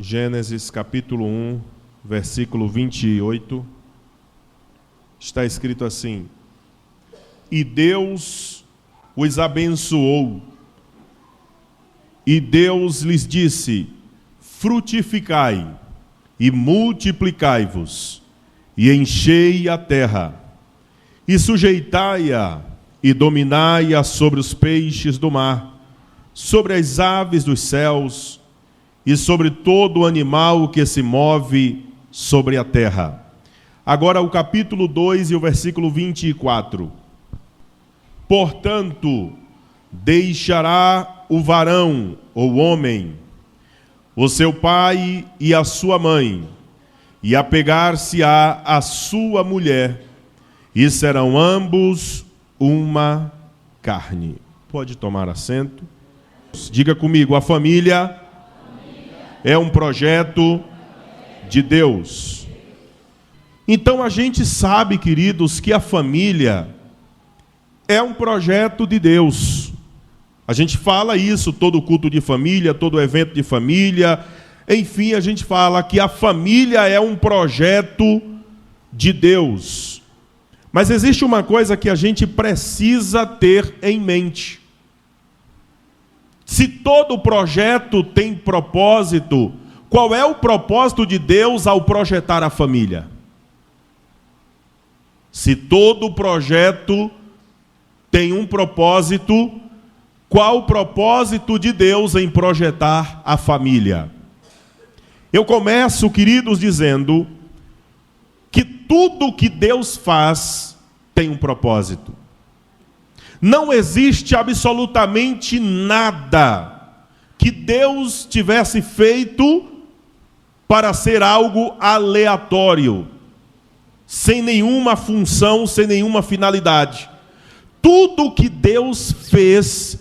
Gênesis capítulo 1, versículo 28, está escrito assim: E Deus os abençoou, e Deus lhes disse: frutificai e multiplicai-vos, e enchei a terra, e sujeitai-a, e dominai-a sobre os peixes do mar, sobre as aves dos céus, e sobre todo animal que se move sobre a terra. Agora o capítulo 2 e o versículo 24. Portanto, deixará o varão, ou homem, o seu pai e a sua mãe, e apegar-se-á à sua mulher, e serão ambos uma carne. Pode tomar assento. Diga comigo: a família é um projeto de Deus. Então a gente sabe, queridos, que a família é um projeto de Deus. A gente fala isso, todo culto de família, todo evento de família, enfim, a gente fala que a família é um projeto de Deus. Mas existe uma coisa que a gente precisa ter em mente. Se todo projeto tem propósito, qual é o propósito de Deus ao projetar a família? Se todo projeto tem um propósito, qual o propósito de Deus em projetar a família? Eu começo, queridos, dizendo que tudo que Deus faz tem um propósito. Não existe absolutamente nada que Deus tivesse feito para ser algo aleatório, sem nenhuma função, sem nenhuma finalidade. Tudo que Deus fez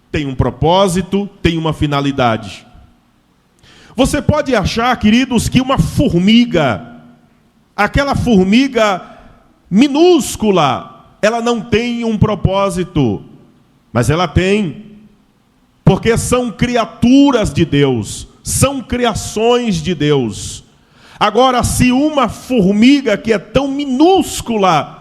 tem um propósito, tem uma finalidade. Você pode achar, queridos, que uma formiga, aquela formiga minúscula, ela não tem um propósito, mas ela tem, porque são criaturas de Deus, são criações de Deus. Agora, se uma formiga que é tão minúscula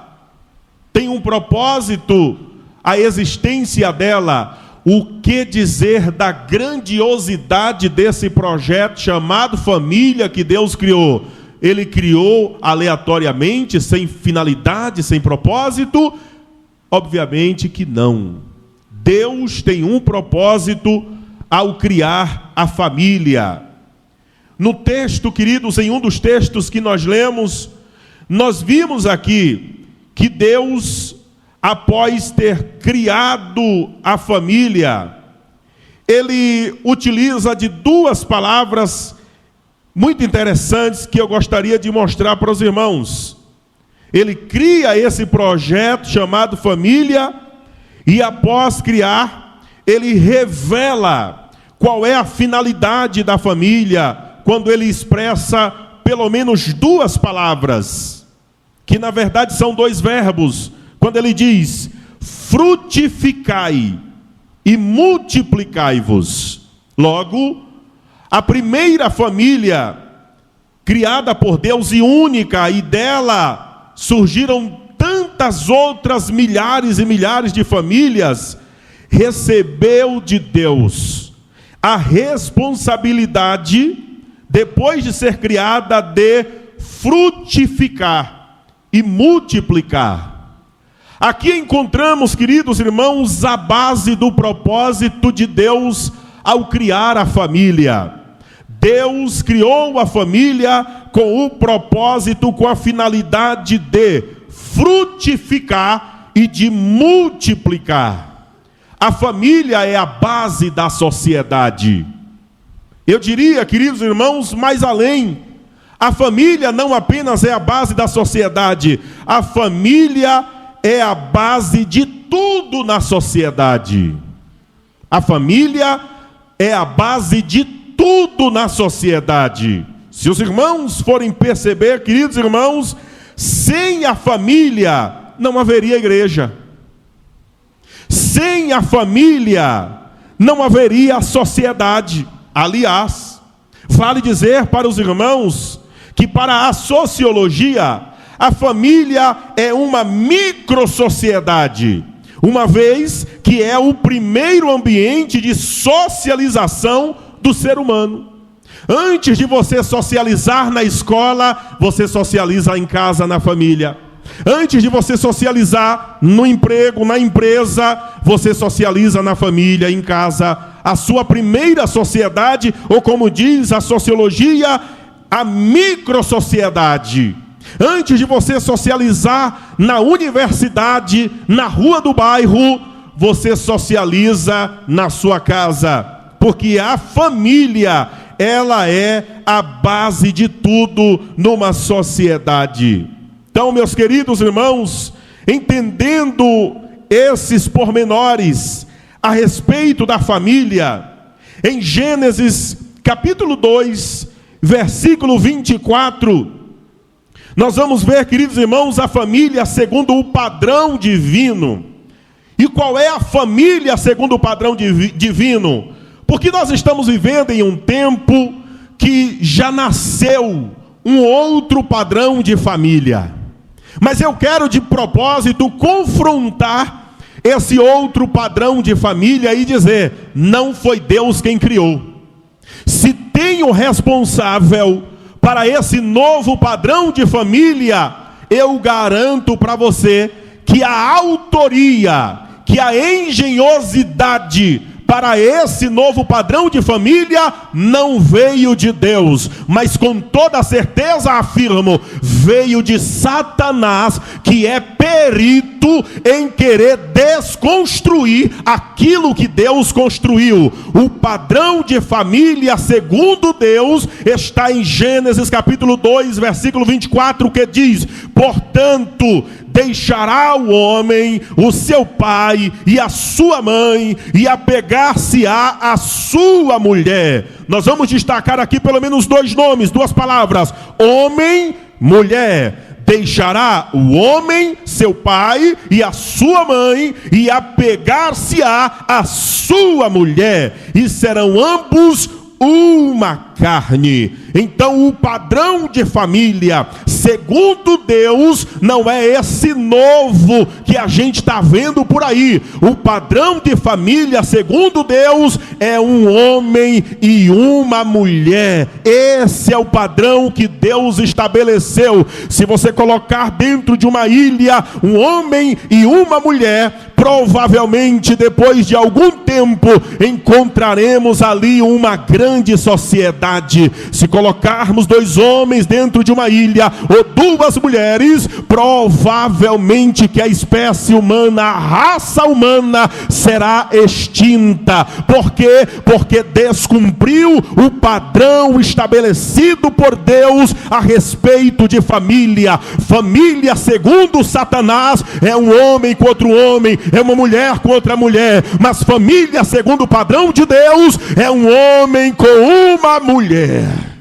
tem um propósito, a existência dela, o que dizer da grandiosidade desse projeto chamado família que Deus criou? Ele criou aleatoriamente, sem finalidade, sem propósito? Obviamente que não. Deus tem um propósito ao criar a família. No texto, queridos, em um dos textos que nós lemos, nós vimos aqui que Deus, após ter criado a família, Ele utiliza de duas palavras muito interessantes que eu gostaria de mostrar para os irmãos. Ele cria esse projeto chamado família e, após criar, Ele revela qual é a finalidade da família, quando Ele expressa pelo menos duas palavras, que na verdade são dois verbos. Quando Ele diz: frutificai e multiplicai-vos. Logo, a primeira família criada por Deus e única, e dela surgiram tantas outras milhares e milhares de famílias, recebeu de Deus a responsabilidade, depois de ser criada, de frutificar e multiplicar. Aqui encontramos, queridos irmãos, a base do propósito de Deus ao criar a família. Deus criou a família com o propósito, com a finalidade de frutificar e de multiplicar. A família é a base da sociedade. Eu diria, queridos irmãos, mais além. A família não apenas é a base da sociedade, a família é a base de tudo na sociedade. A família é a base de tudo na sociedade. Se os irmãos forem perceber, queridos irmãos, sem a família não haveria igreja. Sem a família não haveria sociedade. Aliás, Vale dizer para os irmãos que para a sociologia, a família é uma microsociedade, uma vez que é o primeiro ambiente de socialização do ser humano. Antes de você socializar na escola, você socializa em casa, na família. Antes de você socializar no emprego, na empresa, você socializa na família, em casa. A sua primeira sociedade, ou como diz a sociologia, a microsociedade. Antes de você socializar na universidade, na rua do bairro, você socializa na sua casa. Porque a família, ela é a base de tudo numa sociedade. Então, meus queridos irmãos, entendendo esses pormenores a respeito da família, em Gênesis capítulo 2, versículo 24, nós vamos ver, queridos irmãos, a família segundo o padrão divino. E qual é a família segundo o padrão divino? Porque nós estamos vivendo em um tempo que já nasceu um outro padrão de família. Mas eu quero de propósito confrontar esse outro padrão de família e dizer: não foi Deus quem criou. Se tem o responsável para esse novo padrão de família, eu garanto para você que a autoria, que a engenhosidade para esse novo padrão de família não veio de Deus, mas com toda certeza afirmo, veio de Satanás, que é perito em querer desconstruir aquilo que Deus construiu. O padrão de família segundo Deus está em Gênesis capítulo 2, versículo 24, que diz: portanto, deixará o homem o seu pai e a sua mãe, e apegar-se-á a sua mulher. Nós vamos destacar aqui pelo menos dois nomes, duas palavras: homem, mulher. Deixará o homem seu pai e a sua mãe, e apegar-se-á a sua mulher, e serão ambos uma carne. Então o padrão de família segundo Deus não é esse novo que a gente está vendo por aí. O padrão de família segundo Deus é um homem e uma mulher. Esse é o padrão que Deus estabeleceu. Se você colocar dentro de uma ilha um homem e uma mulher, provavelmente depois de algum tempo encontraremos ali uma grande sociedade. Se colocarmos dois homens dentro de uma ilha ou duas mulheres, provavelmente que a espécie humana, a raça humana será extinta. Por quê? Porque descumpriu o padrão estabelecido por Deus a respeito de família. Família segundo Satanás é um homem com outro homem, é uma mulher com outra mulher. Mas família segundo o padrão de Deus é um homem com uma mulher.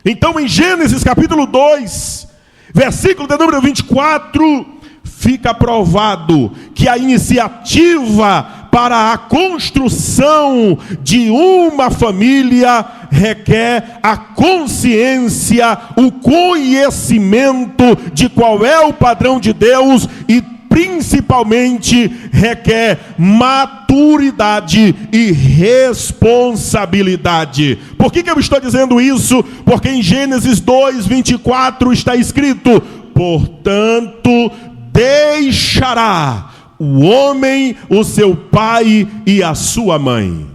Então em Gênesis capítulo 2, versículo de número 24, fica provado que a iniciativa para a construção de uma família requer a consciência, o conhecimento de qual é o padrão de Deus, e principalmente requer maturidade e responsabilidade. Por que eu estou dizendo isso? Porque em Gênesis 2, 24 está escrito: portanto, deixará o homem o seu pai e a sua mãe.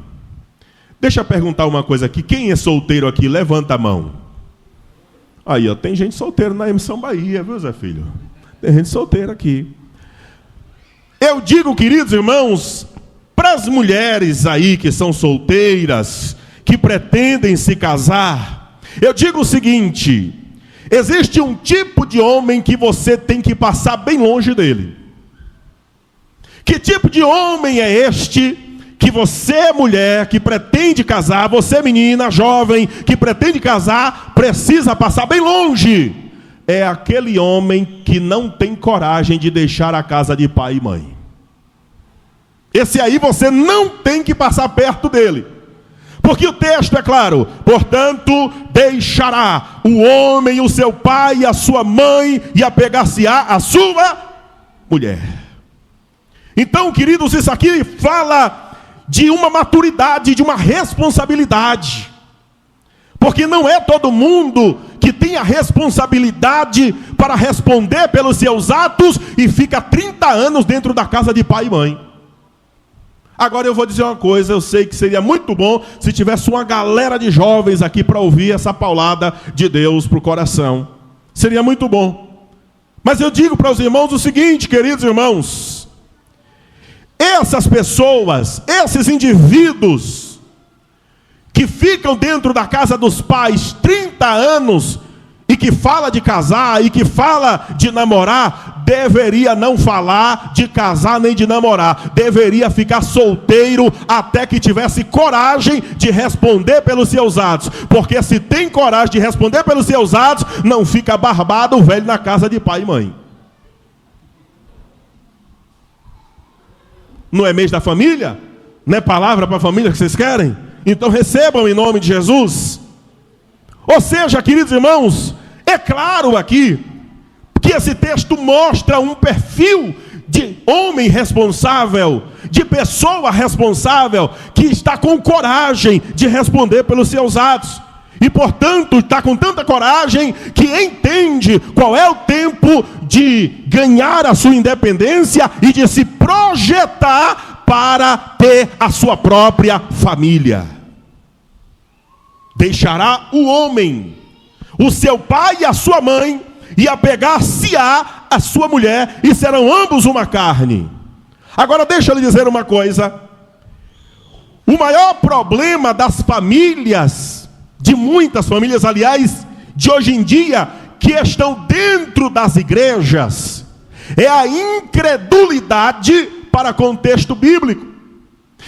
Deixa eu perguntar uma coisa aqui. Quem é solteiro aqui? Levanta a mão. Aí, ó, tem gente solteira na Emissão Bahia, viu, Zé Filho? Tem gente solteira aqui. Eu digo, queridos irmãos, para as mulheres aí que são solteiras, que pretendem se casar, eu digo o seguinte: existe um tipo de homem que você tem que passar bem longe dele. Que tipo de homem é este que você, mulher, que pretende casar, você, menina, jovem, que pretende casar, precisa passar bem longe? É aquele homem que não tem coragem de deixar a casa de pai e mãe. Esse aí você não tem que passar perto dele. Porque o texto é claro: portanto, deixará o homem o seu pai e a sua mãe, e apegar-se-á a sua mulher. Então, queridos, isso aqui fala de uma maturidade, de uma responsabilidade. Porque não é todo mundo que tem a responsabilidade para responder pelos seus atos e fica 30 anos dentro da casa de pai e mãe. Agora eu vou dizer uma coisa: eu sei que seria muito bom se tivesse uma galera de jovens aqui para ouvir essa paulada de Deus para o coração. Seria muito bom. Mas eu digo para os irmãos o seguinte, queridos irmãos: essas pessoas, esses indivíduos que ficam dentro da casa dos pais 30 anos e que fala de casar e que fala de namorar, deveria não falar de casar nem de namorar, deveria ficar solteiro até que tivesse coragem de responder pelos seus atos, porque se tem coragem de responder pelos seus atos, não fica barbado o velho na casa de pai e mãe. Não é mês da família? Não é palavra para a família que vocês querem? Então recebam em nome de Jesus. Ou seja, queridos irmãos, é claro aqui que esse texto mostra um perfil de homem responsável, de pessoa responsável, que está com coragem de responder pelos seus atos. E, portanto, está com tanta coragem que entende qual é o tempo de ganhar a sua independência e de se projetar para ter a sua própria família. Deixará o homem o seu pai e a sua mãe, e apegar-se-á a sua mulher, e serão ambos uma carne. Agora deixa eu lhe dizer uma coisa: o maior problema das famílias, de muitas famílias, aliás, de hoje em dia, que estão dentro das igrejas, é a incredulidade para contexto bíblico.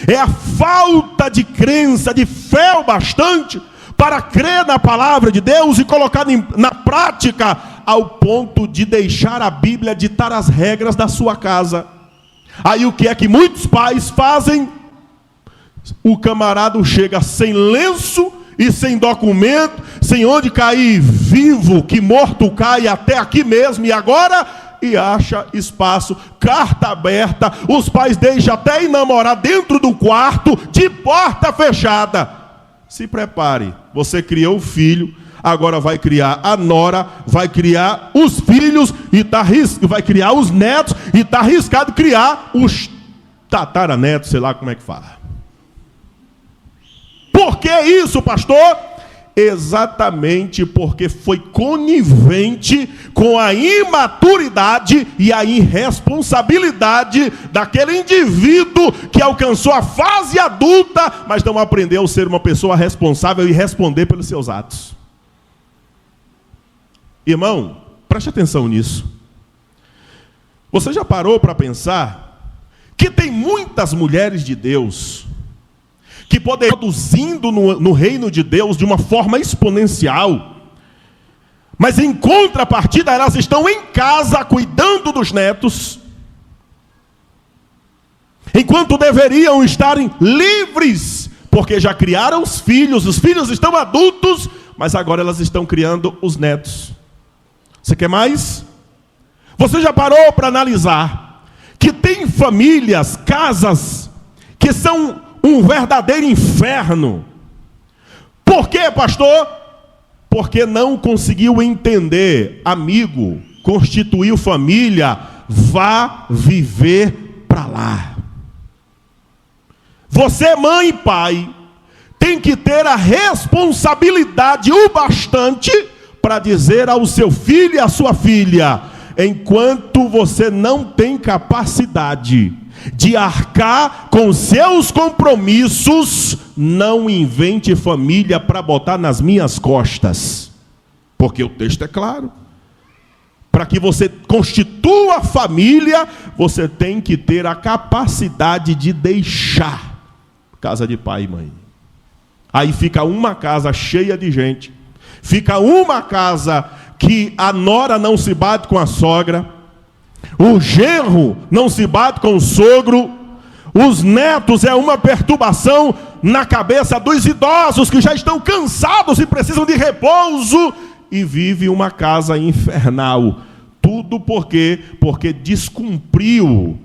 É a falta de crença, de fé o bastante para crer na palavra de Deus e colocar na prática, ao ponto de deixar a Bíblia ditar as regras da sua casa. Aí o que é que muitos pais fazem? O camarada chega sem lenço e sem documento, sem onde cair vivo, que morto cai até aqui mesmo, e agora? E acha espaço, carta aberta. Os pais deixam até ir namorar dentro do quarto, de porta fechada. Se prepare, você criou o filho, agora vai criar a nora, vai criar os filhos, e vai criar os netos, e está arriscado criar os tataranetos, sei lá como é que fala. Por que isso, pastor? Exatamente porque foi conivente com a imaturidade e a irresponsabilidade daquele indivíduo que alcançou a fase adulta, mas não aprendeu a ser uma pessoa responsável e responder pelos seus atos. Irmão, preste atenção nisso. Você já parou para pensar que tem muitas mulheres de Deus que podem estar produzindo no reino de Deus de uma forma exponencial, mas em contrapartida elas estão em casa cuidando dos netos, enquanto deveriam estarem livres, porque já criaram os filhos estão adultos, mas agora elas estão criando os netos. Você quer mais? Você já parou para analisar que tem famílias, casas, que são um verdadeiro inferno? Por quê, pastor? Porque não conseguiu entender. Amigo, constituiu família, vá viver para lá. Você, mãe e pai, tem que ter a responsabilidade o bastante para dizer ao seu filho e à sua filha: enquanto você não tem capacidade de arcar com seus compromissos, não invente família para botar nas minhas costas. Porque o texto é claro. Para que você constitua família, você tem que ter a capacidade de deixar casa de pai e mãe. Aí fica uma casa cheia de gente. Fica uma casa que a nora não se bate com a sogra, o genro não se bate com o sogro, Os netos é uma perturbação na cabeça dos idosos que já estão cansados e precisam de repouso e vive uma casa infernal. Tudo porque descumpriu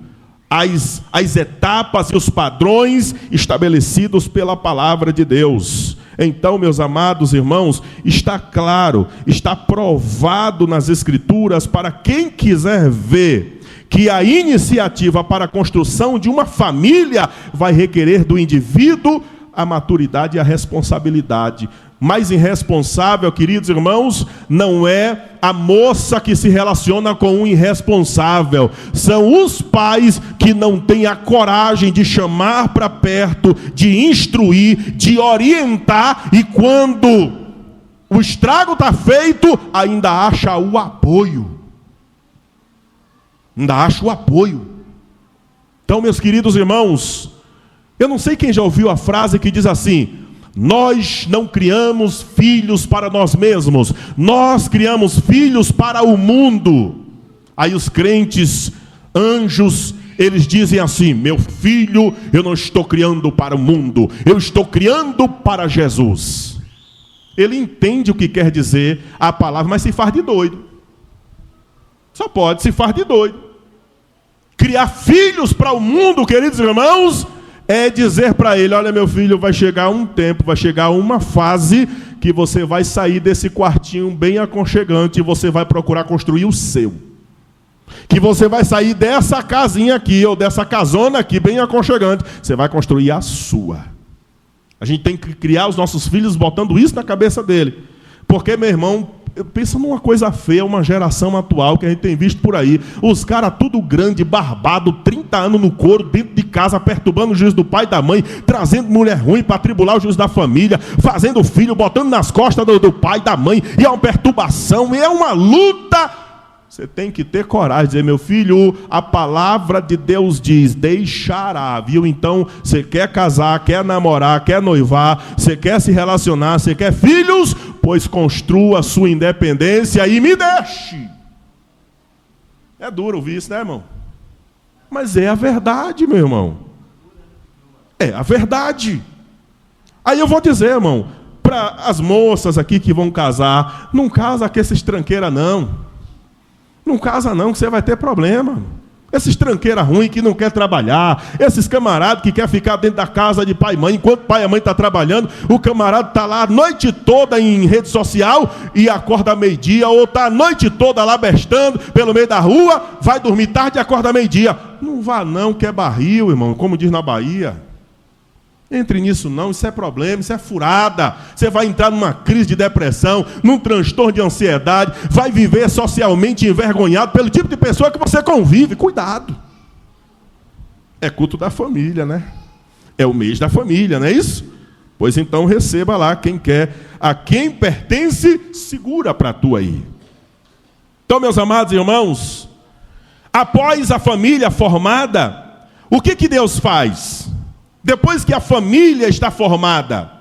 as etapas e os padrões estabelecidos pela palavra de Deus. Então, meus amados irmãos, está claro, está provado nas Escrituras para quem quiser ver que a iniciativa para a construção de uma família vai requerer do indivíduo a maturidade e a responsabilidade. Mais irresponsável, queridos irmãos, não é a moça que se relaciona com um irresponsável. São os pais que não têm a coragem de chamar para perto, de instruir, de orientar, e quando o estrago está feito, ainda acha o apoio. Então, meus queridos irmãos, eu não sei quem já ouviu a frase que diz assim: nós não criamos filhos para nós mesmos, nós criamos filhos para o mundo. Aí os crentes, anjos, eles dizem assim: meu filho, eu não estou criando para o mundo, eu estou criando para Jesus. Ele entende o que quer dizer a palavra, mas se faz de doido. Só pode se faz de doido. Criar filhos para o mundo, queridos irmãos, é dizer para ele: olha, meu filho, vai chegar um tempo, vai chegar uma fase que você vai sair desse quartinho bem aconchegante e você vai procurar construir o seu. Que você vai sair dessa casinha aqui, ou dessa casona aqui, bem aconchegante, você vai construir a sua. A gente tem que criar os nossos filhos botando isso na cabeça dele. Porque, meu irmão, pensa numa coisa feia, uma geração atual que a gente tem visto por aí. Os caras tudo grande, barbado, 30 anos no couro, dentro de casa, perturbando o juízo do pai e da mãe, trazendo mulher ruim para tribular o juízo da família, fazendo filho, botando nas costas do pai e da mãe. E é uma perturbação, e é uma luta. Você tem que ter coragem de dizer: meu filho, a palavra de Deus diz, deixará, viu? Então, você quer casar, quer namorar, quer noivar, você quer se relacionar, você quer filhos, pois construa a sua independência e me deixe. É duro ouvir isso, né, irmão? Mas é a verdade, meu irmão. É a verdade. Aí eu vou dizer, irmão, para as moças aqui que vão casar, não casa com esses tranqueiras, não. Não casa não, que você vai ter problema. Esses tranqueiras ruins que não quer trabalhar, esses camaradas que quer ficar dentro da casa de pai e mãe, enquanto pai e mãe está trabalhando, o camarada está lá a noite toda em rede social e acorda meio-dia, ou está a noite toda lá bestando pelo meio da rua, vai dormir tarde e acorda meio-dia. Não vá não, que é barril, irmão, como diz na Bahia. Entre nisso não, isso é problema, isso é furada. Você vai entrar numa crise de depressão, num transtorno de ansiedade, vai viver socialmente envergonhado pelo tipo de pessoa que você convive. Cuidado. É culto da família, né? É o mês da família, não é isso? Pois então receba lá quem quer. A quem pertence, segura para tu aí. Então, meus amados irmãos, após a família formada, o que Deus faz? Depois que a família está formada,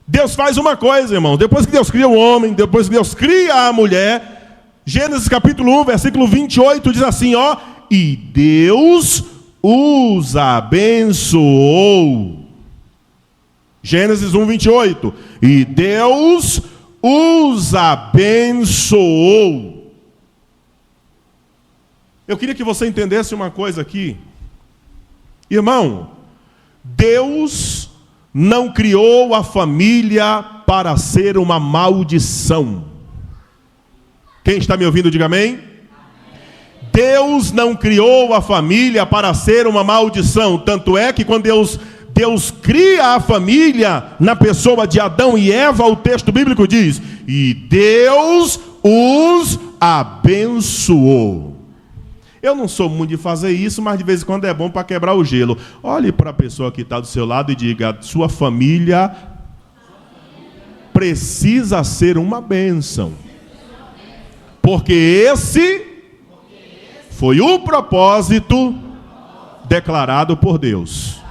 Deus faz uma coisa, irmão. Depois que Deus cria o homem, depois que Deus cria a mulher, Gênesis capítulo 1, versículo 28, diz assim, ó: e Deus os abençoou. Gênesis 1, 28. E Deus os abençoou. Eu queria que você entendesse uma coisa aqui. Irmão, Deus não criou a família para ser uma maldição. Quem está me ouvindo, diga amém. Deus não criou a família para ser uma maldição. Tanto é que quando Deus cria a família na pessoa de Adão e Eva, o texto bíblico diz: e Deus os abençoou. Eu não sou muito de fazer isso, mas de vez em quando é bom para quebrar o gelo. Olhe para a pessoa que está do seu lado e diga: sua família precisa ser uma bênção. Porque esse foi o propósito declarado por Deus.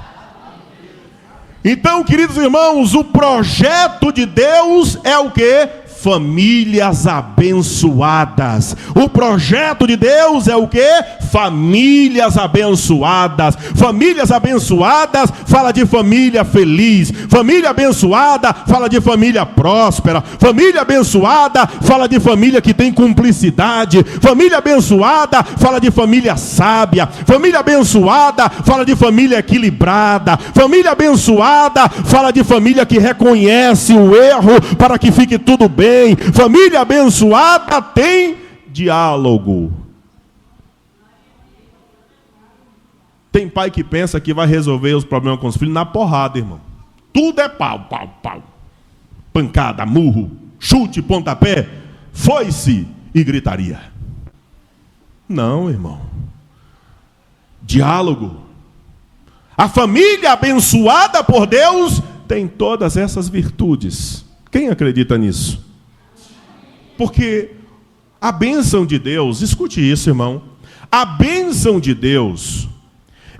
Então, queridos irmãos, o projeto de Deus é o quê? famílias abençoadas. O projeto de Deus é o quê? Famílias abençoadas. Famílias abençoadas fala de família feliz. Família abençoada fala de família próspera. Família abençoada fala de família que tem cumplicidade. Família abençoada fala de família sábia. Família abençoada fala de família equilibrada. Família abençoada fala de família que reconhece o erro para que fique tudo bem. Família abençoada tem diálogo. Tem pai que pensa que vai resolver os problemas com os filhos na porrada, irmão. Tudo é pau, pau, pau. Pancada, murro, chute, pontapé, foice e gritaria. Não, irmão. Diálogo. A família abençoada por Deus tem todas essas virtudes. Quem acredita nisso? Porque a bênção de Deus, escute isso, irmão. A bênção de Deus,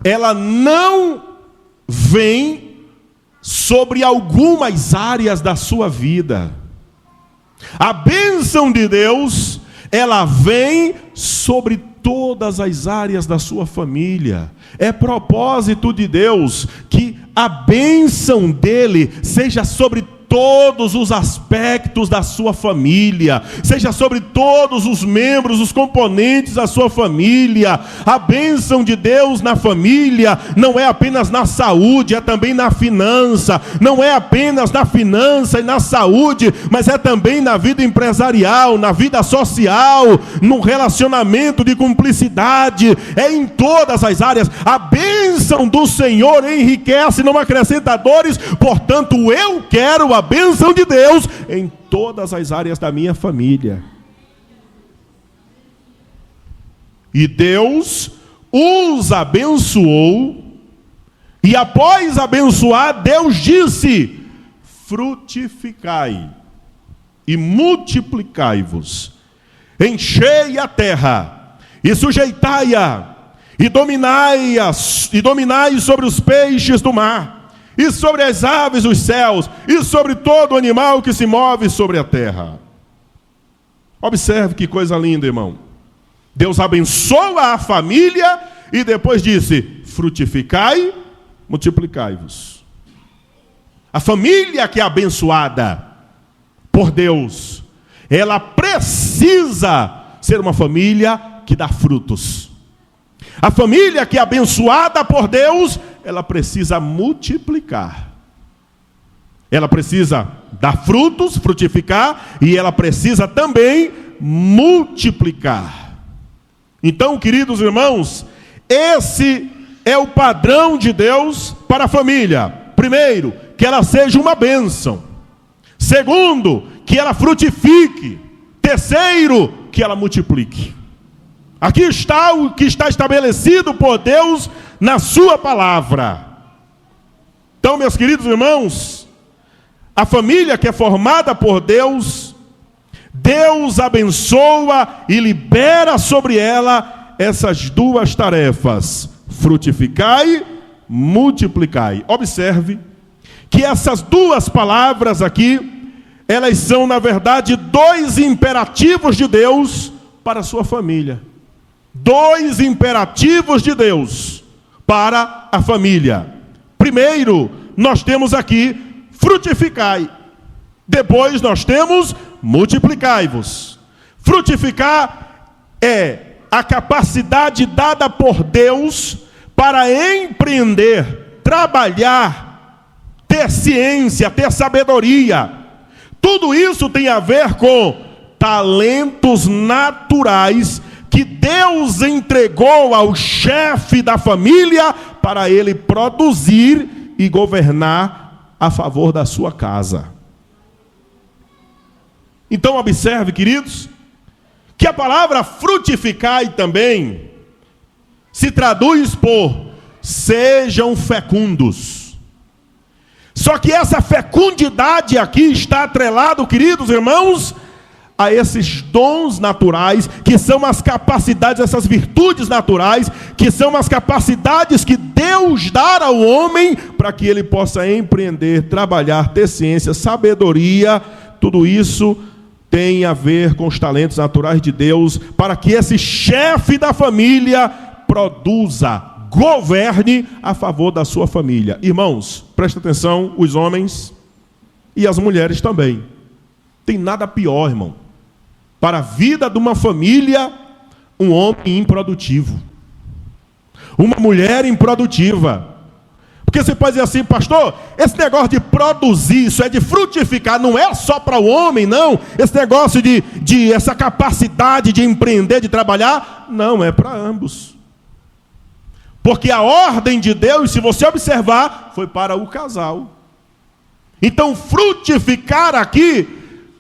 ela não vem sobre algumas áreas da sua vida. A bênção de Deus, ela vem sobre todas as áreas da sua família. É propósito de Deus que a bênção dele seja sobre todos os aspectos da sua família, seja sobre todos os membros, os componentes da sua família. A bênção de Deus na família não é apenas na saúde, é também na finança. Não é apenas na finança e na saúde, mas é também na vida empresarial, na vida social, no relacionamento de cumplicidade. É em todas as áreas. A bênção do Senhor enriquece, não acrescenta dores. Portanto, eu quero a bênção de Deus em todas as áreas da minha família. E Deus os abençoou, e após abençoar, Deus disse: frutificai e multiplicai-vos, enchei a terra e sujeitai-a, e dominai sobre os peixes do mar, e sobre as aves dos céus, e sobre todo animal que se move sobre a terra. Observe que coisa linda, irmão. Deus abençoa a família e depois disse: frutificai, multiplicai-vos. A família que é abençoada por Deus, ela precisa ser uma família que dá frutos. A família que é abençoada por Deus, ela precisa multiplicar. Ela precisa dar frutos, frutificar, e ela precisa também multiplicar. Então, queridos irmãos, esse é o padrão de Deus para a família. Primeiro, que ela seja uma bênção. Segundo, que ela frutifique. Terceiro, que ela multiplique. Aqui está o que está estabelecido por Deus na sua palavra. Então, meus queridos irmãos, a família que é formada por Deus, Deus abençoa e libera sobre ela essas duas tarefas: frutificai, multiplicai. Observe que essas duas palavras aqui, elas são, na verdade, dois imperativos de Deus para a sua família. Dois imperativos de Deus para a família. Primeiro, nós temos aqui frutificai. Depois nós temos multiplicai-vos. Frutificar é a capacidade dada por Deus para empreender, trabalhar, ter ciência, ter sabedoria. Tudo isso tem a ver com talentos naturais que Deus entregou ao chefe da família para ele produzir e governar a favor da sua casa. Então observe, queridos, que a palavra frutificar também se traduz por sejam fecundos. Só que essa fecundidade aqui está atrelado, queridos irmãos, a esses dons naturais, que são as capacidades, essas virtudes naturais, que são as capacidades que Deus dá ao homem para que ele possa empreender, trabalhar, ter ciência, sabedoria, tudo isso tem a ver com os talentos naturais de Deus, para que esse chefe da família produza, governe a favor da sua família. Irmãos, presta atenção, os homens e as mulheres também. Tem nada pior, irmão, para a vida de uma família, um homem improdutivo, uma mulher improdutiva. Porque você pode dizer assim, pastor, esse negócio de produzir, isso é de frutificar, não é só para o homem, não. Esse negócio de essa capacidade de empreender, de trabalhar, não, é para ambos. Porque a ordem de Deus, se você observar, foi para o casal. Então, frutificar aqui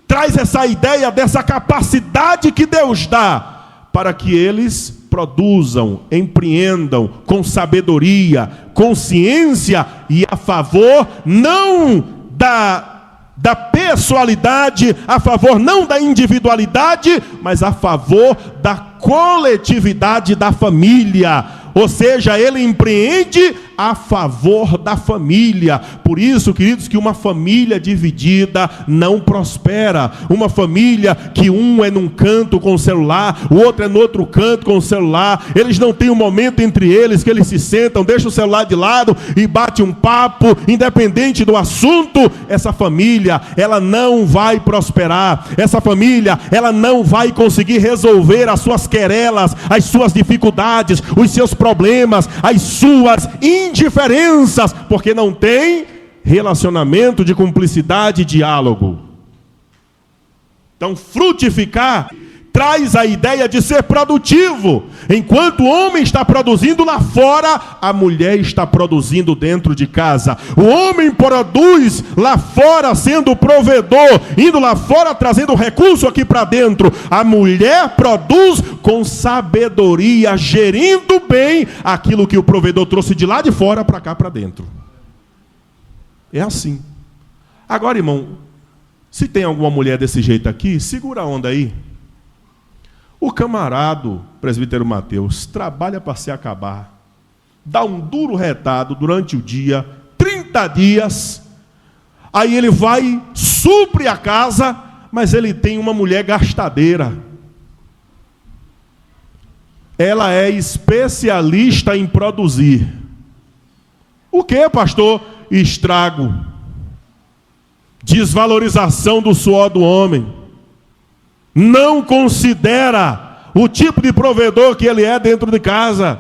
traz essa ideia dessa capacidade que Deus dá para que eles produzam, empreendam com sabedoria, com ciência e a favor não da pessoalidade, a favor não da individualidade, mas a favor da coletividade da família. Ou seja, ele empreende a favor da família. Por isso, queridos, que uma família dividida não prospera. Uma família que um é num canto com o celular, o outro é no outro canto com o celular. Eles não têm um momento entre eles que eles se sentam, deixam o celular de lado e bate um papo, independente do assunto. Essa família, ela não vai prosperar. Essa família, ela não vai conseguir resolver as suas querelas, as suas dificuldades, os seus problemas, as suas indiferenças, porque não tem relacionamento de cumplicidade e diálogo. Então, frutificar traz a ideia de ser produtivo. Enquanto o homem está produzindo lá fora, a mulher está produzindo dentro de casa. O homem produz lá fora, sendo provedor, indo lá fora, trazendo recurso aqui para dentro. A mulher produz com sabedoria, gerindo bem aquilo que o provedor trouxe de lá de fora para cá para dentro. É assim. Agora, irmão, se tem alguma mulher desse jeito aqui, segura a onda aí. O camarado, presbítero Mateus, trabalha para se acabar, dá um duro retado durante o dia, 30 dias, aí ele vai, supre a casa, mas ele tem uma mulher gastadeira. Ela é especialista em produzir. O que, pastor? Estrago, desvalorização do suor do homem. Não considera o tipo de provedor que ele é dentro de casa.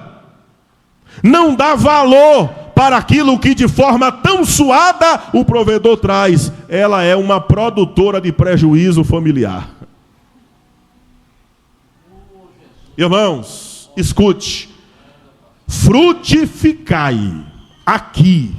Não dá valor para aquilo que de forma tão suada o provedor traz. Ela é uma produtora de prejuízo familiar. Irmãos, escute. Frutificai. Aqui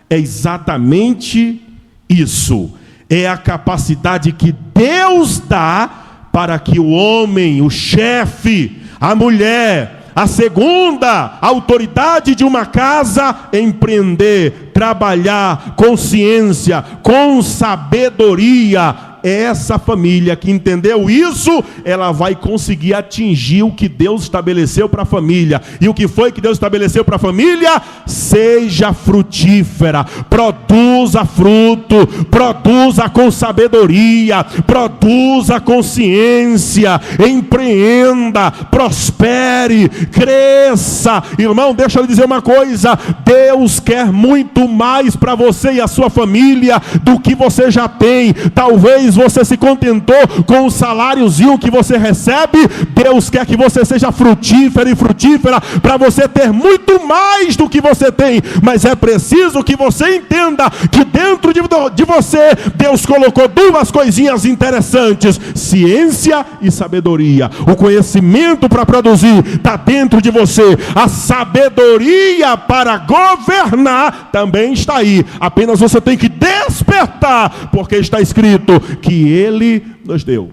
é exatamente isso. É a capacidade que Deus dá para que o homem, o chefe, a mulher, a segunda autoridade de uma casa, empreender, trabalhar com ciência, com sabedoria. Essa família que entendeu isso, ela vai conseguir atingir o que Deus estabeleceu para a família. E o que foi que Deus estabeleceu para a família? Seja frutífera, produza fruto, produza com sabedoria, produza com ciência, empreenda, prospere, cresça. Irmão, deixa eu lhe dizer uma coisa: Deus quer muito mais para você e a sua família do que você já tem. Talvez você se contentou com o saláriozinho que você recebe. Deus quer que você seja frutífero e frutífera para você ter muito mais do que você tem. Mas é preciso que você entenda que dentro de você Deus colocou duas coisinhas interessantes: ciência e sabedoria. O conhecimento para produzir está dentro de você. A sabedoria para governar também está aí. Apenas você tem que despertar, porque está escrito que Ele nos deu.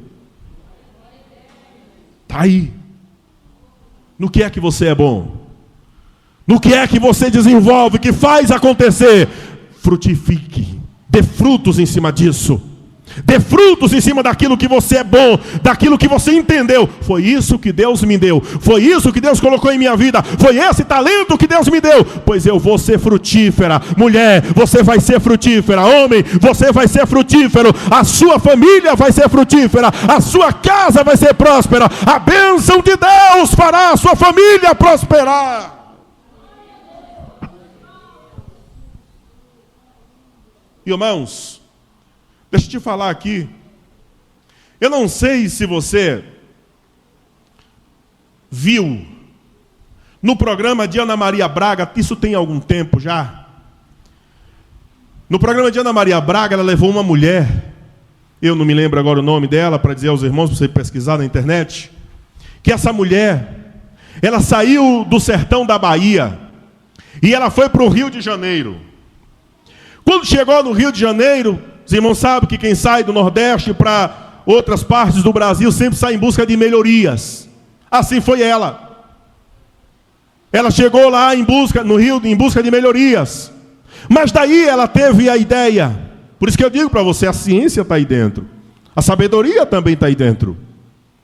Está aí. No que é que você é bom? No que é que você desenvolve, que faz acontecer? Frutifique, dê frutos em cima disso. Dê frutos em cima daquilo que você é bom, daquilo que você entendeu. Foi isso que Deus me deu, foi isso que Deus colocou em minha vida, foi esse talento que Deus me deu, pois eu vou ser frutífera. Mulher, você vai ser frutífera. Homem, você vai ser frutífero. A sua família vai ser frutífera, a sua casa vai ser próspera. A bênção de Deus fará a sua família prosperar. Irmãos, deixa eu te falar aqui. Eu não sei se você viu no programa de Ana Maria Braga, isso tem algum tempo já. No programa de Ana Maria Braga, ela levou uma mulher, eu não me lembro agora o nome dela, para dizer aos irmãos, para você pesquisar na internet, que essa mulher, ela saiu do sertão da Bahia e ela foi para o Rio de Janeiro. Quando chegou no Rio de Janeiro, os irmãos sabem que quem sai do Nordeste para outras partes do Brasil sempre sai em busca de melhorias. Assim foi ela. Ela chegou lá no Rio em busca de melhorias. Mas daí ela teve a ideia. Por isso que eu digo para você, a ciência está aí dentro. A sabedoria também está aí dentro.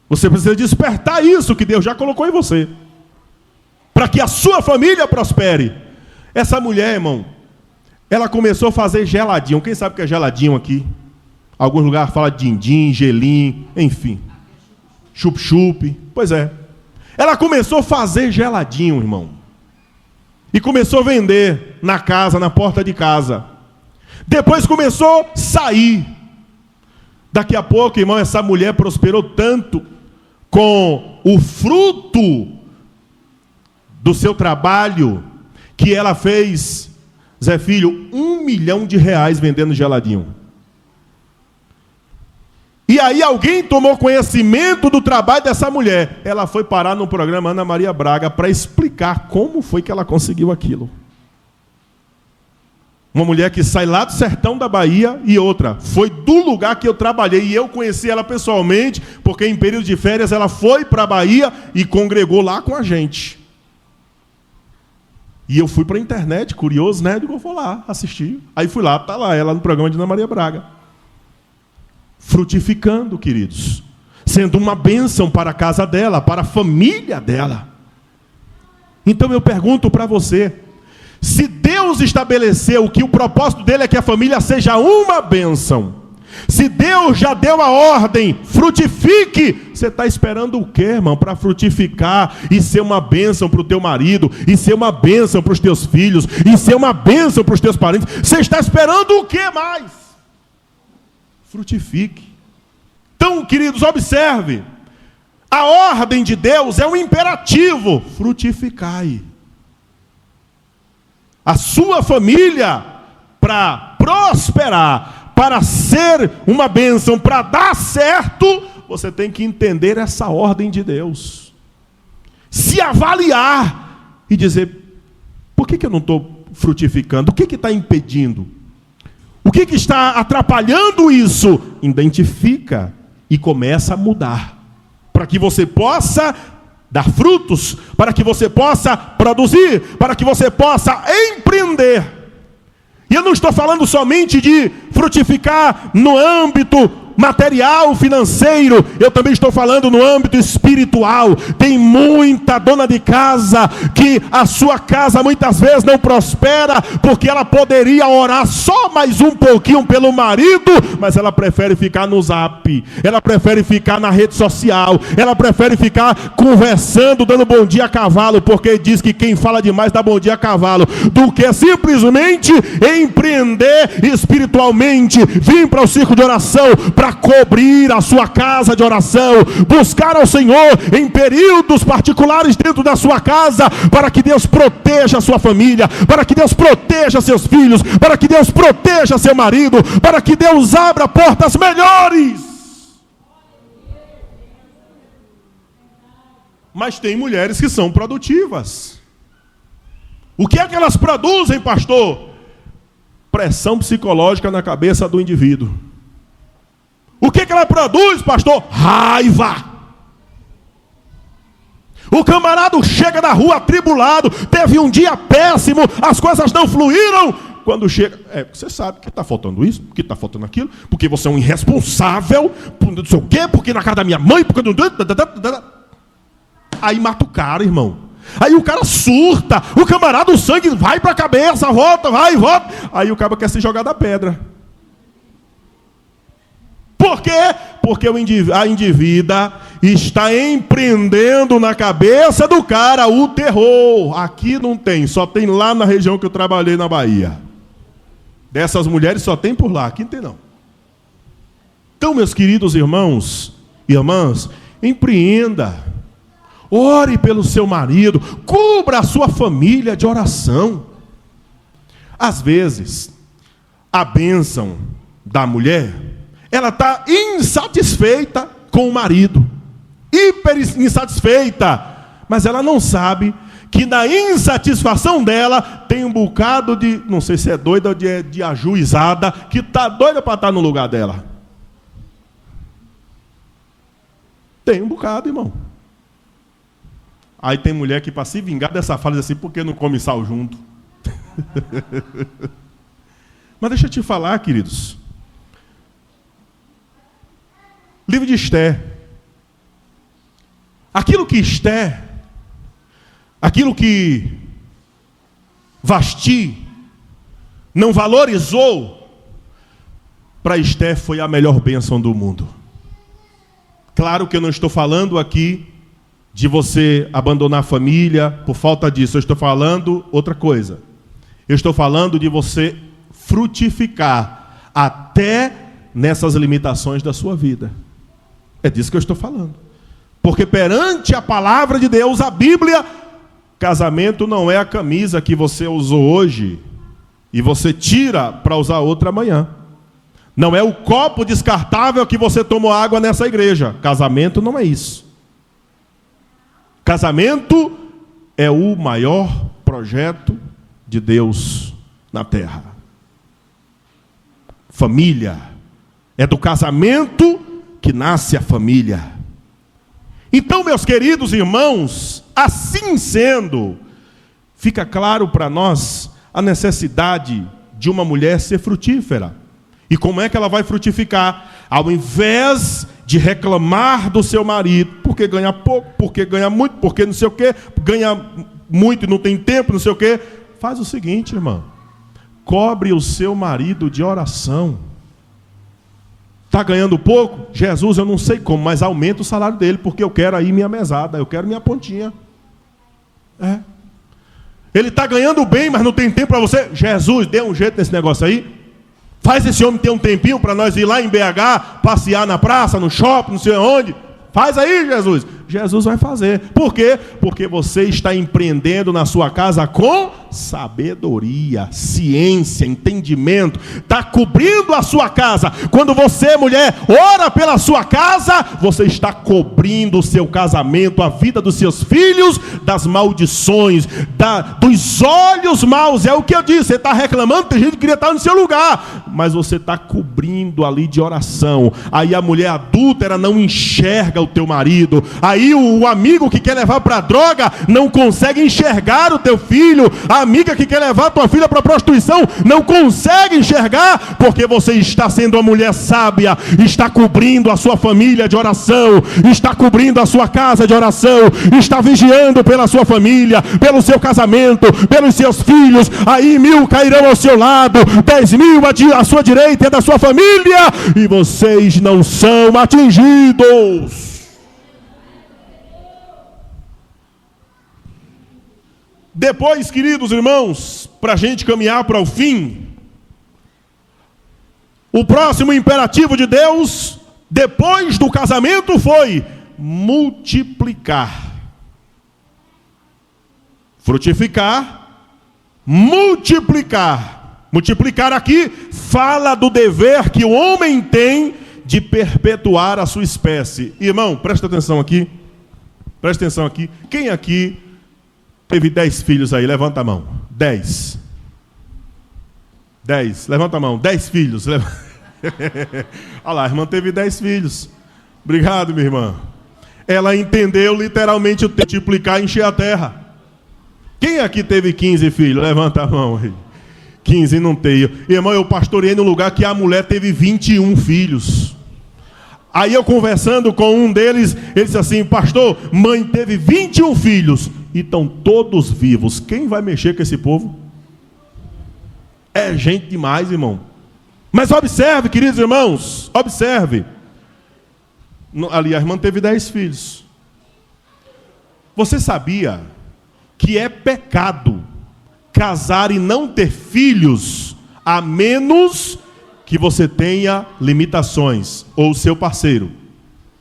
Você precisa despertar isso que Deus já colocou em você, para que a sua família prospere. Essa mulher, irmão, ela começou a fazer geladinho. Quem sabe o que é geladinho aqui? Alguns lugares falam din-din, gelim, enfim. Chup-chup. Pois é. Ela começou a fazer geladinho, irmão. E começou a vender na casa, na porta de casa. Depois começou a sair. Daqui a pouco, irmão, essa mulher prosperou tanto com o fruto do seu trabalho, que ela fez, Zé Filho, R$1 milhão vendendo geladinho. E aí alguém tomou conhecimento do trabalho dessa mulher. Ela foi parar no programa Ana Maria Braga para explicar como foi que ela conseguiu aquilo. Uma mulher que sai lá do sertão da Bahia e outra, foi do lugar que eu trabalhei. E eu conheci ela pessoalmente, porque em período de férias ela foi para a Bahia e congregou lá com a gente. E eu fui para a internet, curioso, né? Eu vou lá assistir. Aí fui lá, está lá ela no programa de Ana Maria Braga. Frutificando, queridos, sendo uma bênção para a casa dela, para a família dela. Então eu pergunto para você, se Deus estabeleceu que o propósito dele é que a família seja uma bênção, se Deus já deu a ordem, frutifique, você está esperando o quê, irmão, para frutificar e ser uma bênção para o teu marido, e ser uma bênção para os teus filhos, e ser uma bênção para os teus parentes? Você está esperando o quê mais? Frutifique. Então, queridos, observe. A ordem de Deus é um imperativo. Frutificai. A sua família, para prosperar, para ser uma bênção, para dar certo, você tem que entender essa ordem de Deus. Se avaliar e dizer, por que eu não estou frutificando? O que está impedindo? O que está atrapalhando isso? Identifica e começa a mudar, para que você possa dar frutos, para que você possa produzir, para que você possa empreender. E eu não estou falando somente de frutificar no âmbito material, financeiro, eu também estou falando no âmbito espiritual. Tem muita dona de casa que a sua casa muitas vezes não prospera, porque ela poderia orar só mais um pouquinho pelo marido, mas ela prefere ficar no zap, ela prefere ficar na rede social, ela prefere ficar conversando, dando bom dia a cavalo, porque diz que quem fala demais dá bom dia a cavalo, do que simplesmente empreender espiritualmente, vir para o círculo de oração, para cobrir a sua casa de oração, buscar ao Senhor em períodos particulares dentro da sua casa, para que Deus proteja a sua família, para que Deus proteja seus filhos, para que Deus proteja seu marido, para que Deus abra portas melhores. Mas tem mulheres que são produtivas. O que é que elas produzem, pastor? Pressão psicológica na cabeça do indivíduo. O que ela produz, pastor? Raiva. O camarada chega da rua atribulado, teve um dia péssimo, as coisas não fluíram. quando chega, você sabe que está faltando isso, que está faltando aquilo, porque você é um irresponsável, não sei o quê, porque na casa da minha mãe, porque... Aí mata o cara, irmão. Aí o cara surta, o camarada, o sangue vai para a cabeça, volta, vai, volta. Aí o cara quer se jogar da pedra. Por quê? Porque a indivídua está empreendendo na cabeça do cara o terror. Aqui não tem, só tem lá na região que eu trabalhei na Bahia. Dessas mulheres só tem por lá, aqui não tem não. Então, meus queridos irmãos e irmãs, empreenda. Ore pelo seu marido, cubra a sua família de oração. Às vezes, a bênção da mulher, ela está insatisfeita com o marido, hiper insatisfeita, mas ela não sabe que na insatisfação dela tem um bocado de, não sei se é doida ou de ajuizada, que está doida para estar no lugar dela. Tem um bocado, irmão. Aí tem mulher que, para se vingar dessa fala, diz assim, por que não come sal junto? Mas deixa eu te falar, queridos. Livro de Esther. Aquilo que Vasti não valorizou, para Esther foi a melhor bênção do mundo. Claro que eu não estou falando aqui de você abandonar a família por falta disso. Eu estou falando outra coisa. Eu estou falando de você frutificar até nessas limitações da sua vida. É disso que eu estou falando. Porque perante a palavra de Deus, a Bíblia, casamento não é a camisa que você usou hoje e você tira para usar outra amanhã. Não é o copo descartável que você tomou água nessa igreja. Casamento não é isso. Casamento é o maior projeto de Deus na terra. Família. É do casamento que nasce a família. Então, meus queridos irmãos, assim sendo, fica claro para nós a necessidade de uma mulher ser frutífera. E como é que ela vai frutificar? Ao invés de reclamar do seu marido, porque ganha pouco, porque ganha muito, porque não sei o quê, ganha muito e não tem tempo, não sei o quê. Faz o seguinte, irmão. Cobre o seu marido de oração. Está ganhando pouco? Jesus, eu não sei como, mas aumenta o salário dele, porque eu quero aí minha mesada, eu quero minha pontinha. Ele está ganhando bem, mas não tem tempo para você. Jesus, dê um jeito nesse negócio aí. Faz esse homem ter um tempinho para nós ir lá em BH, passear na praça, no shopping, não sei onde. Faz aí, Jesus. Jesus vai fazer. Por quê? Porque você está empreendendo na sua casa com sabedoria, ciência, entendimento. Está cobrindo a sua casa. Quando você, mulher, ora pela sua casa, você está cobrindo o seu casamento, a vida dos seus filhos, das maldições, dos olhos maus. É o que eu disse. Você está reclamando, tem gente que queria estar no seu lugar, mas você está cobrindo ali de oração. Aí a mulher adúltera não enxerga o teu marido. Aí o amigo que quer levar para a droga não consegue enxergar o teu filho. A amiga que quer levar a tua filha para a prostituição não consegue enxergar, porque você está sendo uma mulher sábia, está cobrindo a sua família de oração, está cobrindo a sua casa de oração, está vigiando pela sua família, pelo seu casamento, pelos seus filhos. Aí 1000 cairão ao seu lado, 10.000 à sua direita e da sua família, e vocês não são atingidos. Depois, queridos irmãos, para a gente caminhar para o fim, o próximo imperativo de Deus, depois do casamento, foi multiplicar. Frutificar, multiplicar. Multiplicar aqui fala do dever que o homem tem de perpetuar a sua espécie. Irmão, presta atenção aqui. Presta atenção aqui. Quem aqui teve 10 filhos aí? Levanta a mão. 10. 10. Levanta a mão. 10 filhos. Olha lá, a irmã teve 10 filhos. Obrigado, minha irmã. Ela entendeu literalmente o multiplicar e encher a terra. Quem aqui teve 15 filhos? Levanta a mão aí. 15 não tenho. Irmão, eu pastoreei num lugar que a mulher teve 21 filhos. Aí eu conversando com um deles, ele disse assim: pastor, mãe teve 21 filhos e estão todos vivos. Quem vai mexer com esse povo? É gente demais, irmão. Mas observe, queridos irmãos, observe. Ali a irmã teve 10 filhos. Você sabia que é pecado casar e não ter filhos, a menos que você tenha limitações, ou seu parceiro?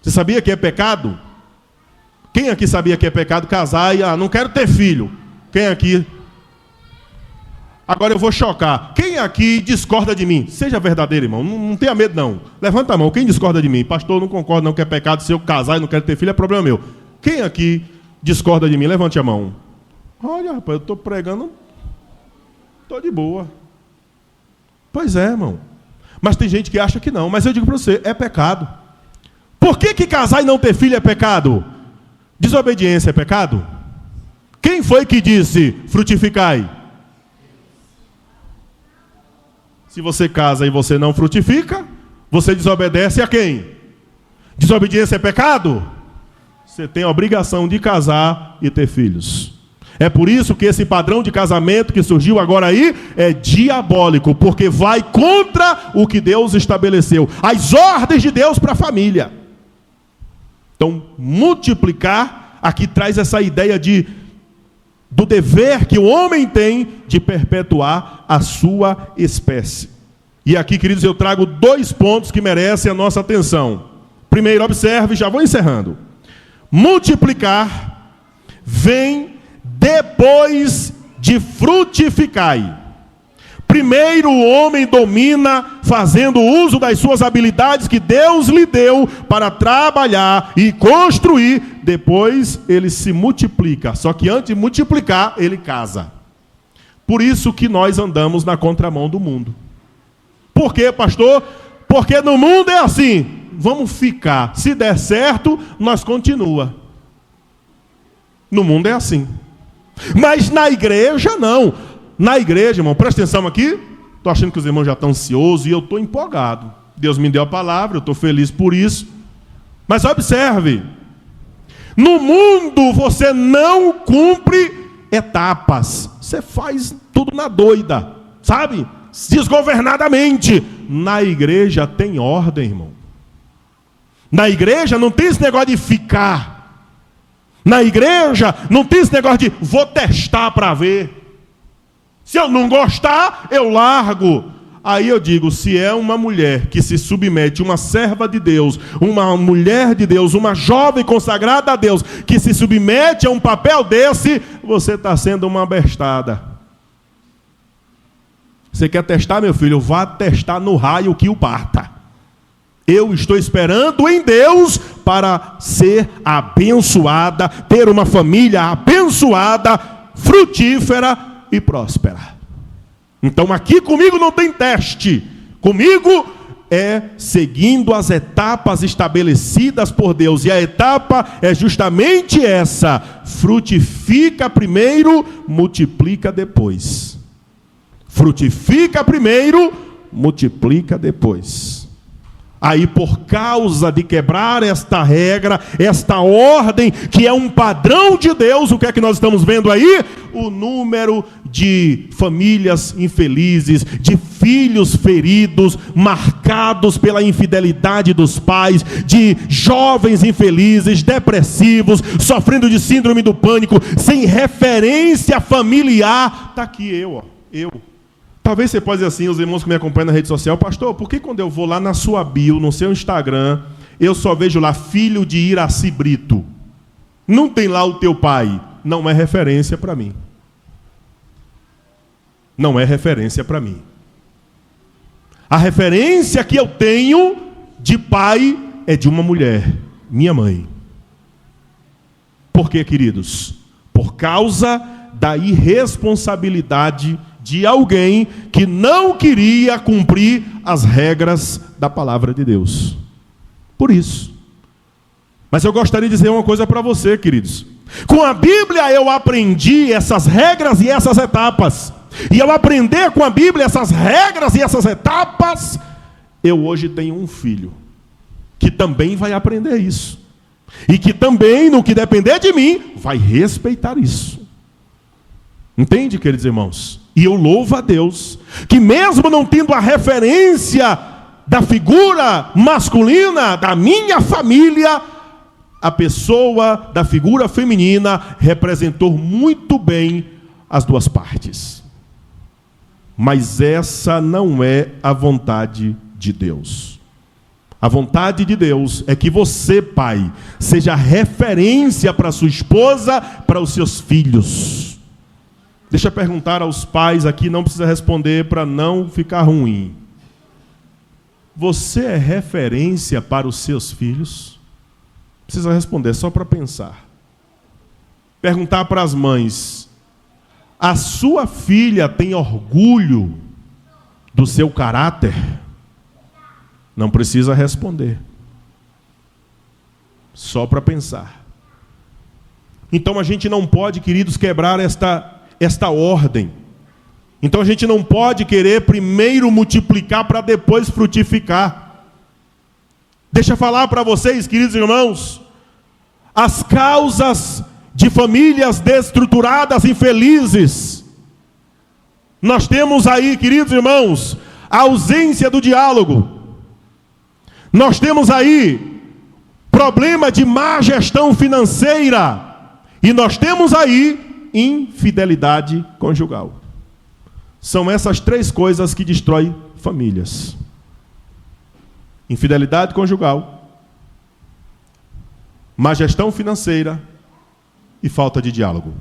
Você sabia que é pecado? Quem aqui sabia que é pecado casar e não quero ter filho? Quem aqui? Agora eu vou chocar. Quem aqui discorda de mim? Seja verdadeiro, irmão. Não tenha medo, não. Levanta a mão. Quem discorda de mim? Pastor, não concordo não que é pecado. Se eu casar e não quero ter filho, é problema meu. Quem aqui discorda de mim? Levante a mão. Olha, rapaz, eu estou pregando. Estou de boa. Pois é, irmão. Mas tem gente que acha que não. Mas eu digo para você, é pecado. Por que casar e não ter filho é pecado? Desobediência é pecado? Quem foi que disse frutificai? Se você casa e você não frutifica, você desobedece a quem? Desobediência é pecado? Você tem a obrigação de casar e ter filhos. É por isso que esse padrão de casamento que surgiu agora aí é diabólico, porque vai contra o que Deus estabeleceu, as ordens de Deus para a família. Então, multiplicar aqui traz essa ideia do dever que o homem tem de perpetuar a sua espécie. E aqui, queridos, eu trago 2 pontos que merecem a nossa atenção. Primeiro, observe, já vou encerrando. Multiplicar vem depois de frutificar. Primeiro o homem domina fazendo uso das suas habilidades que Deus lhe deu para trabalhar e construir. Depois ele se multiplica. Só que antes de multiplicar, ele casa. Por isso que nós andamos na contramão do mundo. Por quê, pastor? Porque no mundo é assim. Vamos ficar. Se der certo, nós continua. No mundo é assim. Mas na igreja não. Na igreja, irmão, presta atenção aqui. Estou achando que os irmãos já estão ansiosos e eu estou empolgado. Deus me deu a palavra, eu estou feliz por isso. Mas observe. No mundo você não cumpre etapas. Você faz tudo na doida, sabe? Desgovernadamente. Na igreja tem ordem, irmão. Na igreja não tem esse negócio de ficar. Na igreja não tem esse negócio de vou testar para ver. Se eu não gostar, eu largo. Aí eu digo, se é uma mulher que se submete, uma serva de Deus, uma mulher de Deus, uma jovem consagrada a Deus, que se submete a um papel desse, você está sendo uma bestada. Você quer testar, meu filho? Vá testar no raio que o parta. Eu estou esperando em Deus para ser abençoada, ter uma família abençoada, frutífera e próspera. Então aqui comigo não tem teste. Comigo é seguindo as etapas estabelecidas por Deus. E a etapa é justamente essa: frutifica primeiro, multiplica depois. Frutifica primeiro, multiplica depois. Aí, por causa de quebrar esta regra, esta ordem, que é um padrão de Deus, o que é que nós estamos vendo aí? O número de famílias infelizes, de filhos feridos, marcados pela infidelidade dos pais, de jovens infelizes, depressivos, sofrendo de síndrome do pânico, sem referência familiar. Está aqui eu. Talvez você possa dizer assim, os irmãos que me acompanham na rede social: pastor, por que quando eu vou lá na sua bio, no seu Instagram, eu só vejo lá filho de Iraci Brito? Não tem lá o teu pai? Não é referência para mim. Não é referência para mim. A referência que eu tenho de pai é de uma mulher, minha mãe. Por quê, queridos? Por causa da irresponsabilidade de alguém que não queria cumprir as regras da palavra de Deus. Por isso. Mas eu gostaria de dizer uma coisa para você, queridos. Com a Bíblia eu aprendi essas regras e essas etapas. E ao aprender com a Bíblia essas regras e essas etapas, eu hoje tenho um filho que também vai aprender isso. E que também, no que depender de mim, vai respeitar isso. Entende, queridos irmãos? E eu louvo a Deus, que mesmo não tendo a referência da figura masculina da minha família, a pessoa da figura feminina representou muito bem as duas partes. Mas essa não é a vontade de Deus. A vontade de Deus é que você, pai, seja referência para sua esposa, para os seus filhos. Deixa eu perguntar aos pais aqui, não precisa responder para não ficar ruim. Você é referência para os seus filhos? Precisa responder, só para pensar. Perguntar para as mães: a sua filha tem orgulho do seu caráter? Não precisa responder. Só para pensar. Então a gente não pode, queridos, quebrar esta ordem. Então a gente não pode querer primeiro multiplicar para depois frutificar. Deixa eu falar para vocês, queridos irmãos, as causas de famílias destruturadas, infelizes. Nós temos aí, queridos irmãos, a ausência do diálogo. Nós temos aí problema de má gestão financeira. E nós temos aí infidelidade conjugal. São essas três coisas que destroem famílias: infidelidade conjugal, má gestão financeira e falta de diálogo.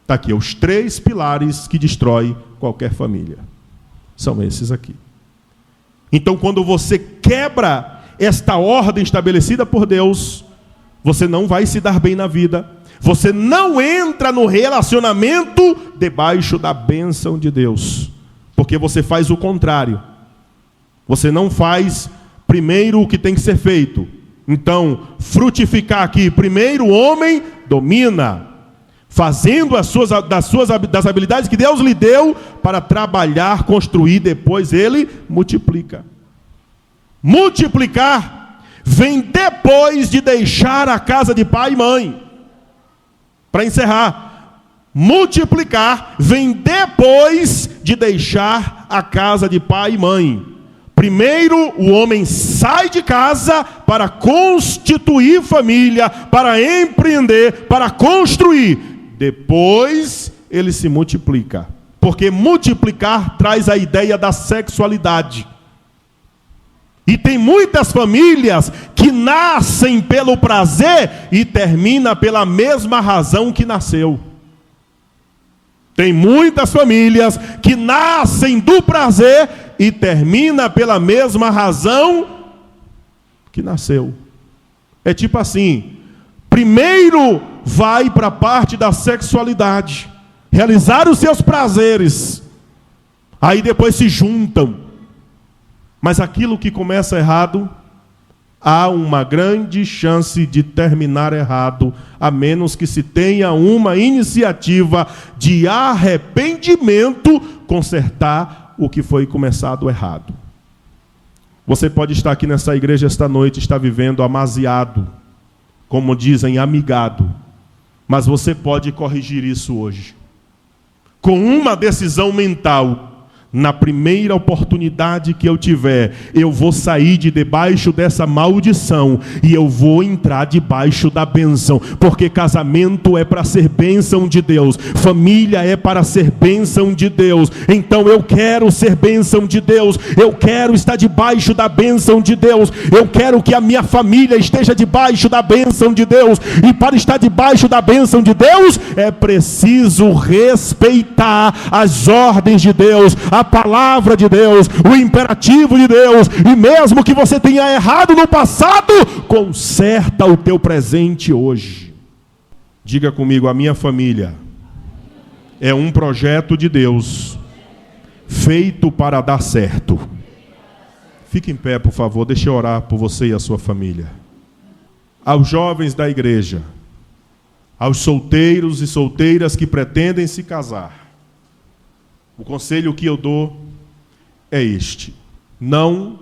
Está aqui, os três pilares que destroem qualquer família. São esses aqui. Então, quando você quebra esta ordem estabelecida por Deus, você não vai se dar bem na vida. Você não entra no relacionamento debaixo da bênção de Deus. Porque você faz o contrário. Você não faz primeiro o que tem que ser feito. Então, frutificar aqui. Primeiro o homem domina, fazendo das habilidades que Deus lhe deu para trabalhar, construir, depois ele multiplica. Multiplicar vem depois de deixar a casa de pai e mãe. Para encerrar, multiplicar vem depois de deixar a casa de pai e mãe. Primeiro, o homem sai de casa para constituir família, para empreender, para construir. Depois, ele se multiplica. Porque multiplicar traz a ideia da sexualidade. E tem muitas famílias que nascem pelo prazer e terminam pela mesma razão que nasceu. Tem muitas famílias que nascem do prazer e terminam pela mesma razão que nasceu. É tipo assim: primeiro vai para a parte da sexualidade, realizar os seus prazeres, aí depois se juntam. Mas aquilo que começa errado, há uma grande chance de terminar errado, a menos que se tenha uma iniciativa de arrependimento, consertar o que foi começado errado. Você pode estar aqui nessa igreja esta noite, estar vivendo amaziado, como dizem, amigado, mas você pode corrigir isso hoje, com uma decisão mental. Na primeira oportunidade que eu tiver, eu vou sair de debaixo dessa maldição e eu vou entrar debaixo da bênção, porque casamento é para ser bênção de Deus, família é para ser bênção de Deus. Então eu quero ser bênção de Deus, eu quero estar debaixo da bênção de Deus, eu quero que a minha família esteja debaixo da bênção de Deus. E para estar debaixo da bênção de Deus, é preciso respeitar as ordens de Deus, a palavra de Deus, o imperativo de Deus. E mesmo que você tenha errado no passado, conserta o teu presente hoje. Diga comigo: a minha família é um projeto de Deus feito para dar certo. Fique em pé, por favor, deixa eu orar por você e a sua família. Aos jovens da igreja, aos solteiros e solteiras que pretendem se casar, O conselho que eu dou é este: não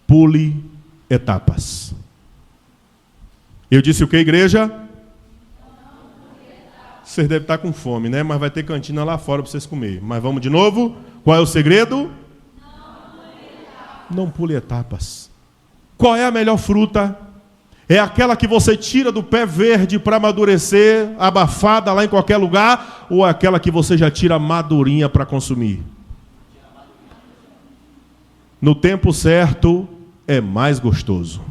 pule etapas. Eu disse o que, igreja? Vocês devem estar com fome, né? Mas vai ter cantina lá fora para vocês comerem. Mas vamos de novo? Qual é o segredo? Não pule etapas. Qual é a melhor fruta? É aquela que você tira do pé verde para amadurecer, abafada lá em qualquer lugar? Ou é aquela que você já tira madurinha para consumir? No tempo certo é mais gostoso.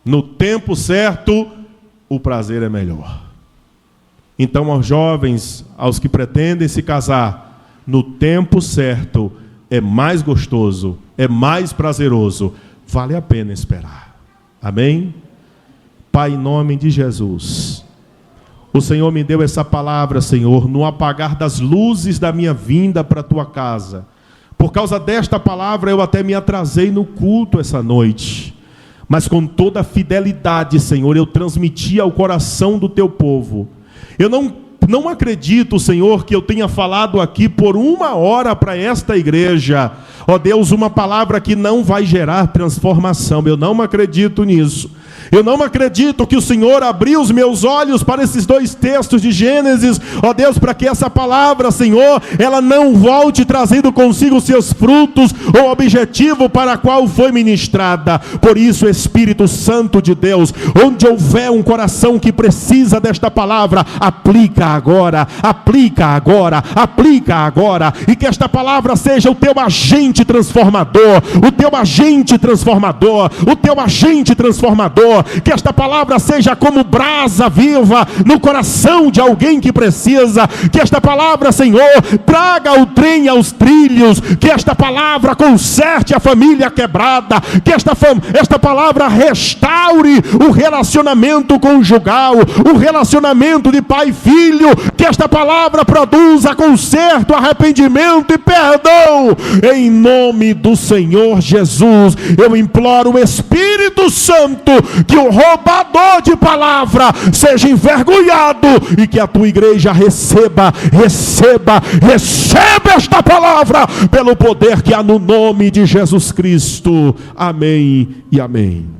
No tempo certo, o prazer é melhor. Então, aos jovens, aos que pretendem se casar, no tempo certo é mais gostoso, é mais prazeroso, vale a pena esperar. Amém? Pai, em nome de Jesus, o Senhor me deu essa palavra, Senhor, no apagar das luzes da minha vinda para a tua casa. Por causa desta palavra, eu até me atrasei no culto essa noite. Mas com toda a fidelidade, Senhor, eu transmiti ao coração do teu povo. Eu não acredito, Senhor, que eu tenha falado aqui por 1 hora para esta igreja. Ó Deus, uma palavra que não vai gerar transformação. Eu não acredito nisso. Eu não acredito que o Senhor abriu os meus olhos para esses 2 textos de Gênesis, ó Deus, para que essa palavra, Senhor, ela não volte trazendo consigo os seus frutos ou objetivo para qual foi ministrada. Por isso, Espírito Santo de Deus, onde houver um coração que precisa desta palavra, aplica agora, aplica agora, aplica agora, e que esta palavra seja o teu agente transformador, o teu agente transformador, o teu agente transformador. Que esta palavra seja como brasa viva no coração de alguém que precisa. Que esta palavra, Senhor, traga o trem aos trilhos. Que esta palavra conserte a família quebrada. Que esta palavra restaure o relacionamento conjugal, o relacionamento de pai e filho. Que esta palavra produza conserto, arrependimento e perdão. Em nome do Senhor Jesus, eu imploro o Espírito Santo, que o roubador de palavra seja envergonhado e que a tua igreja receba esta palavra pelo poder que há no nome de Jesus Cristo. Amém e amém.